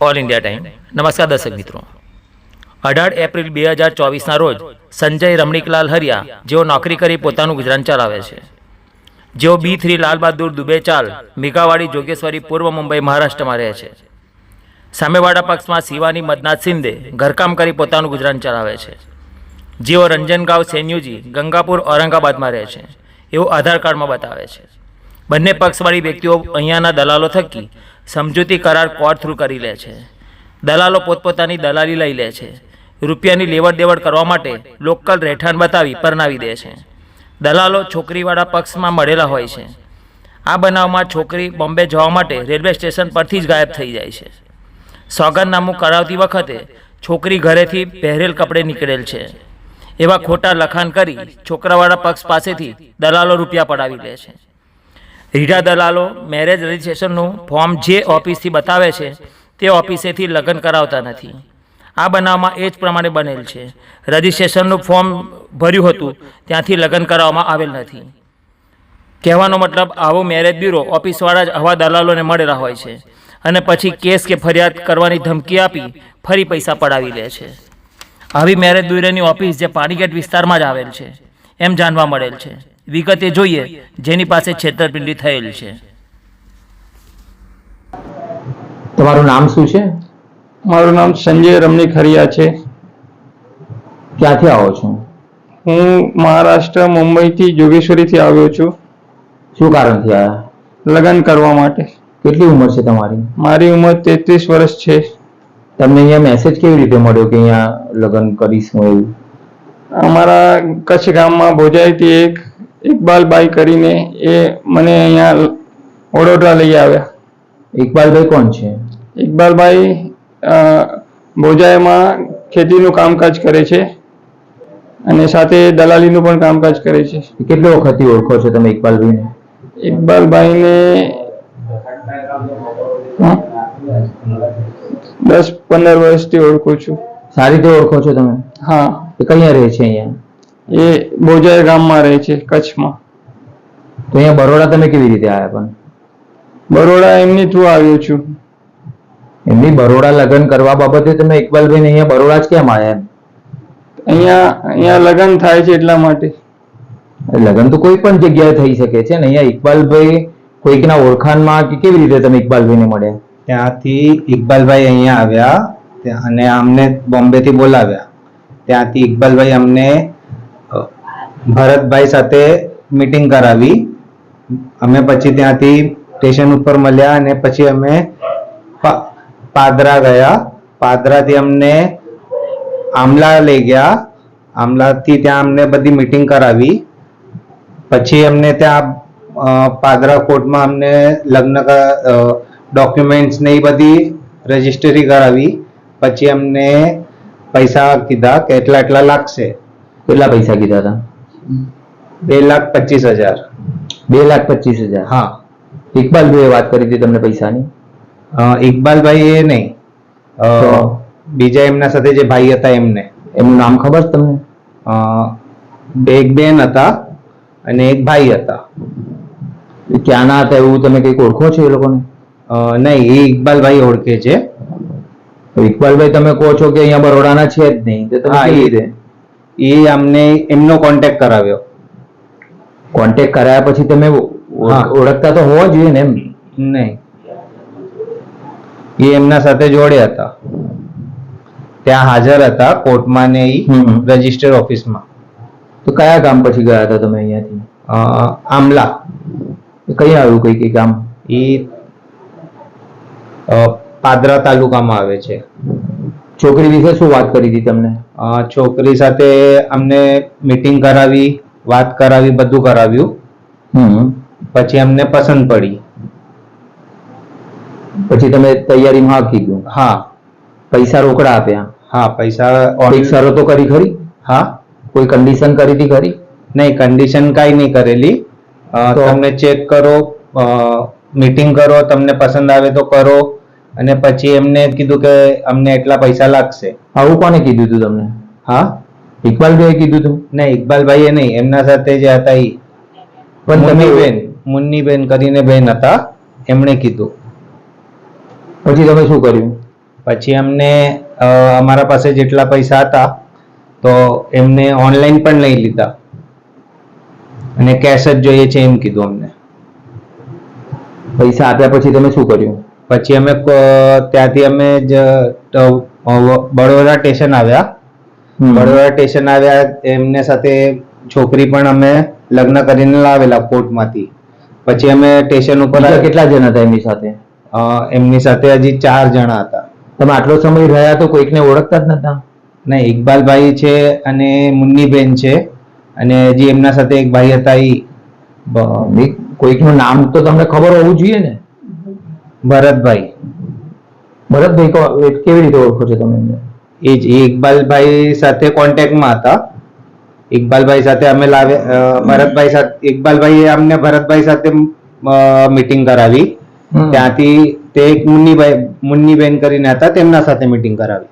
All India time. નમસ્કાર દર્શક મિત્રો. 18 એપ્રિલ 2024ના રોજ સંજય રમણીકલાલ હરિયા, જેઓ નોકરી કરી પોતાનું ગુજરાન ચલાવે છે, જેઓ B3 લાલ બહાદુર દુબે ચાલ મેઘાવાડી જોગેશ્વરી પૂર્વ મુંબઈ મહારાષ્ટ્રમાં રહે છે. સામેવાળા પક્ષમાં શિવાની મદનાથ શિંદે ઘરકામ કરી પોતાનું ગુજરાન ચલાવે છે, જેઓ રંજનગાંવ સેન્યુજી ગંગાપુર ઔરંગાબાદમાં રહે છે એવું આધાર કાર્ડમાં બતાવે છે. બંને પક્ષવાળી વ્યક્તિઓ અહીંયાના દલાલો થકી સમજૂતી કરાર કોર્ટ થ્રુ કરી લે છે. દલાલો પોતપોતાની દલાલી લઈ લે છે. રૂપિયાની લેવડ દેવડ કરવા માટે લોકલ રહેઠાણ બતાવી પરણાવી દે છે. દલાલો છોકરીવાળા પક્ષમાં મળેલા હોય છે. આ બનાવમાં છોકરી બોમ્બે જવા માટે રેલવે સ્ટેશન પરથી જ ગાયબ થઈ જાય છે. સોગંદનામું કરાવતી વખતે છોકરી ઘરેથી પહેરેલ કપડે નીકળેલ છે એવા ખોટા લખાણ કરી છોકરાવાળા પક્ષ પાસેથી દલાલો રૂપિયા પડાવી લે છે. રીઢા દલાલો મેરેજ રજિસ્ટ્રેશનનું ફોર્મ જે ઓફિસથી બતાવે છે તે ઓફિસેથી લગ્ન કરાવતા નથી. આ બનાવમાં એ જ પ્રમાણે બનેલ છે. રજિસ્ટ્રેશનનું ફોર્મ ભર્યું હતું ત્યાંથી લગ્ન કરાવવામાં આવેલ નથી. કહેવાનો મતલબ, આવો મેરેજ બ્યુરો ઓફિસવાળા જ આવા દલાલોને મળેલા હોય છે અને પછી કેસ કે ફરિયાદ કરવાની ધમકી આપી ફરી પૈસા પડાવી લે છે. આવી મેરેજ બ્યુરોની ઓફિસ જે પાણીગેટ વિસ્તારમાં જ આવેલ છે એમ જાણવા મળેલ છે. વિગતે જોઈએ જેની પાસે છેતરપિંડી થયેલ છે. તમારું નામ શું છે? મારું નામ સંજય રમણીક હરિયા છે. ક્યાંથી આવો છો? હું મહારાષ્ટ્ર મુંબઈથી જોગેશ્વરીથી આવ્યો છું શું કારણથી આવ્યા? લગ્ન કરવા માટે. કેટલી ઉંમર છે તમારી? મારી ઉંમર 33 વર્ષ છે. તમને અહીંયા મેસેજ કેવી રીતે મળ્યો કે અહીંયા લગ્ન કરીશું એવું? અમારા કચ્છ ગામમાં ભોજાઈથી એક ઇકબાલભાઈ કરીને એ મને અહીંયા વડોદરા લઈ આવ્યા. ઇકબાલભાઈ કોણ છે? ઇકબાલભાઈ ભોજાઈમાં ખેતીનું કામકાજ કરે છે અને સાથે દલાલીનું પણ કામકાજ કરે છે. કેટલી વખતથી ઓળખો છો તમે ઇકબાલભાઈને? ઇકબાલભાઈને 10-15 વર્ષથી ઓળખું છું. સારી રીતે ઓળખો છો તમે? હા. એ કયા રહે છે અહીંયા? એ ભોજાઈ ગામમાં રહે છે, કચ્છમાં. તો અહીંયા બરોડા તમે કેવી રીતે આવ્યા? પણ બરોડા એમની થ્રુ આવ્યો છું. એમની બરોડા લગ્ન કરવા બાબતે તમે ઇકબાલભાઈને અહીંયા બરોડા જ કેમ આવ્યા? અહીંયા લગ્ન થાય છે એટલા માટે. લગ્ન તો કોઈ પણ જગ્યાએ થઈ શકે છે ને. અહીંયા ઇકબાલભાઈ કોઈકના ઓળખાણમાં કે કેવી રીતે તમે ઇકબાલભાઈને મળ્યા? ત્યાંથી ઇકબાલભાઈ અહીંયા આવ્યા અને અમને બોમ્બેથી બોલાવ્યા. ત્યાંથી ઇકબાલભાઈ અમને ભરતભાઈ સાથે મીટિંગ કરાવી. અમે પછી ત્યાંથી સ્ટેશન ઉપર મળ્યા અને પછી અમે પાદરા ગયા. પાદરાથી અમને આમલા લઈ ગયા. આમલાથી ત્યાં અમને બધી મીટિંગ કરાવી. પછી અમને ત્યાં પાદરા કોર્ટમાં અમને લગ્ન ડોક્યુમેન્ટ્સ ને એ બધી રજીસ્ટ્રી કરાવી. પછી અમને પૈસા કીધા કે એટલા લાગશે. કેટલા પૈસા કીધા હતા? 2,25,000. 2,25,000? હા. ઇકબાલભાઈએ વાત કરી હતી તમને પૈસાની? ઇકબાલભાઈ એ નહીં, બીજા એમના સાથે જે ભાઈ હતા એમને. એમનું નામ ખબર છે તમને? એક બેન હતા અને એક ભાઈ હતા. ક્યાંના હતા એવું તમે કંઈક ઓળખો છો એ લોકોને? નહીં, એ ઇકબાલભાઈ ઓળખે છે. ઇકબાલભાઈ તમે કહો છો કે અહીંયા બરોડાના છે જ નહીં, તો તમે કેવી રીતે? એ અમને એમનો કોન્ટેક્ટ કરાવ્યો. કોન્ટેક્ટ કરાયા પછી તમે ઓળખતા તો હોવા જોઈએ ને? એમ નહીં, એ એમના સાથે જોડ્યા હતા, ત્યાં હાજર હતા કોર્ટમાં ને રજિસ્ટર ઓફિસમાં. તો કયા ગામ પછી ગયા હતા તમે અહીંયાથી? આમલા. કઈ આવ્યું કઈ ગામ? એ પાદરા તાલુકામાં આવે છે. છોકરી વિશે શું વાત કરી હતી તમને? છોકરી સાથે અમને મીટિંગ કરાવી, વાત કરાવી, બધું કરાવ્યું. પછી અમને પસંદ પડી. પછી તમે તૈયારીમાં હા કીધું? હા. પૈસા રોકડા આપ્યા? હા, પૈસા. કોઈ શરતો કરી ખરી? હા. કોઈ કન્ડિશન કરી હતી ખરી? નહીં, કન્ડિશન કાંઈ નહીં કરેલી. તમને ચેક કરો, મીટિંગ કરો, તમને પસંદ આવે તો કરો. અને પછી એમને કીધું કે અમને એટલા પૈસા લાગશે. આવું કોને કીધું હતું તમને? હા, ઇકબાલભાઈએ કીધું હતું? નહીં, ઇકબાલભાઈએ નહીં, એમના સાથે જે હતા એ. પણ તમે મુન્નીબેન કરીને બેન હતા, એમણે કીધું. પછી તમે શું કર્યું? પછી અમને અમારા પાસે જેટલા પૈસા હતા તો એમને ઓનલાઈન પણ લઈ લીધા અને કેશ જ જોઈએ છે એમ કીધું અમને. પૈસા આપ્યા પછી તમે શું કર્યું? પછી અમે ત્યાંથી અમે બડોદરા સ્ટેશન આવ્યા. બડોદરા સ્ટેશન આવ્યા, એમને સાથે છોકરી પણ અમે લગ્ન કરીને લાવેલા કોર્ટમાંથી. પછી અમે સ્ટેશન ઉપર બીજા કેટલા જણ હતા એમની સાથે? એમની સાથે હજી 4 જણા હતા. તમે આટલો સમય રહ્યા તો કોઈકને ઓળખતા જ નતા? નહીં, ઇકબાલભાઈ છે અને મુન્નીબેન છે અને હજી એમના સાથે એક ભાઈ હતા કોઈકનું નામ તો તમને ખબર હોવું જોઈએ ને. ભરતભાઈ. ભરતભાઈ કેવી રીતે ઓળખો છો તમે એમને? એ જ ઇકબાલભાઈ સાથે કોન્ટેક્ટમાં હતા. ઇકબાલભાઈ સાથે અમે ભરતભાઈ સાથે ઇકબાલભાઈએ અમને ભરતભાઈ સાથે મીટિંગ કરાવી. ત્યાંથી તે એક મુન્નીબેન કરીને હતા, તેમના સાથે મીટિંગ કરાવી.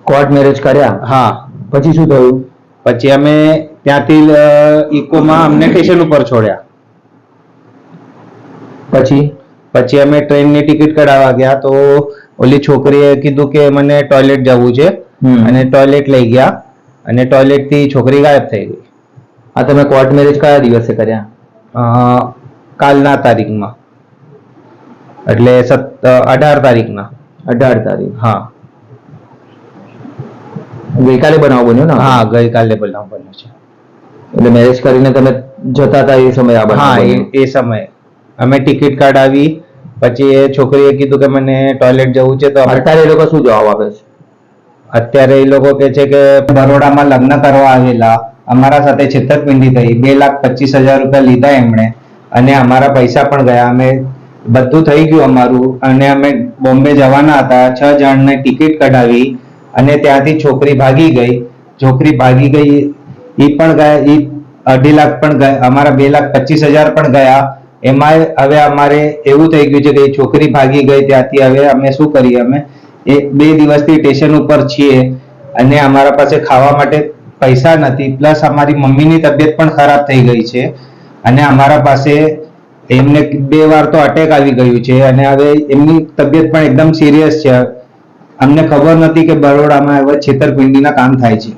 કોર્ટ મેરેજ કર્યા? હા. પછી શું થયું? પછી અમે ત્યાંથી ઇકોમાં અમને સ્ટેશન ઉપર છોડ્યા. પછી અમે ટ્રેનની ટિકિટ કઢાવવા ગયા તો ઓલી છોકરીએ કીધું કે મને ટોયલેટ જવું છે અને ટોયલેટ લઈ ગયા અને ટોયલેટ થી છોકરી ગાયબ થઈ ગઈ. આ તમે કોર્ટ મેરેજ કયા દિવસે કર્યા? કાલના તારીખમાં, એટલે 18 તારીખના. 18 તારીખ? હા. ગઈકાલે બનાવ બન્યો ને? હા, ગઈકાલે બનાવ બન્યો છે. એટલે મેરેજ કરીને તમે જતા હતા એ સમયે આ બનાવ? હા, એ સમયે અમે ટિકિટ કાઢાવી. પછી એ છોકરીએ કીધું કે મને ટોયલેટ જવું છે. તો અત્યારે એ લોકો શું જવાબ આપે છે? અત્યારે એ લોકો કે છે કે બરોડામાં લગ્ન કરવા આવેલા, અમારા સાથે છેતરપિંડી થઈ, 2,25,000 રૂપિયા લીધા એમણે અને અમારા પૈસા પણ ગયા. અમે બધું થઈ ગયું અમારું અને અમે બોમ્બે જવાના હતા. 6 જણને ટિકિટ કઢાવી અને ત્યાંથી છોકરી ભાગી ગઈ. છોકરી ભાગી ગઈ, એ પણ ગયા, એ 2.5 લાખ પણ ગયા, અમારા 2,25,000 પણ ગયા. એમાં હવે અમારે એવું થઈ ગયું છે કે છોકરી ભાગી ગઈ ત્યાંથી. હવે અમે શું કરીએ? અમે 2 દિવસથી સ્ટેશન ઉપર છીએ અને અમારા પાસે ખાવા માટે પૈસા નથી, પ્લસ અમારી મમ્મીની તબિયત પણ ખરાબ થઈ ગઈ છે અને અમારા પાસે એમને 2 વાર તો અટેક આવી ગયું છે અને હવે એમની તબિયત પણ એકદમ સિરિયસ છે. અમને ખબર નથી કે બરોડામાં હવે છેતરપિંડીના કામ થાય છે.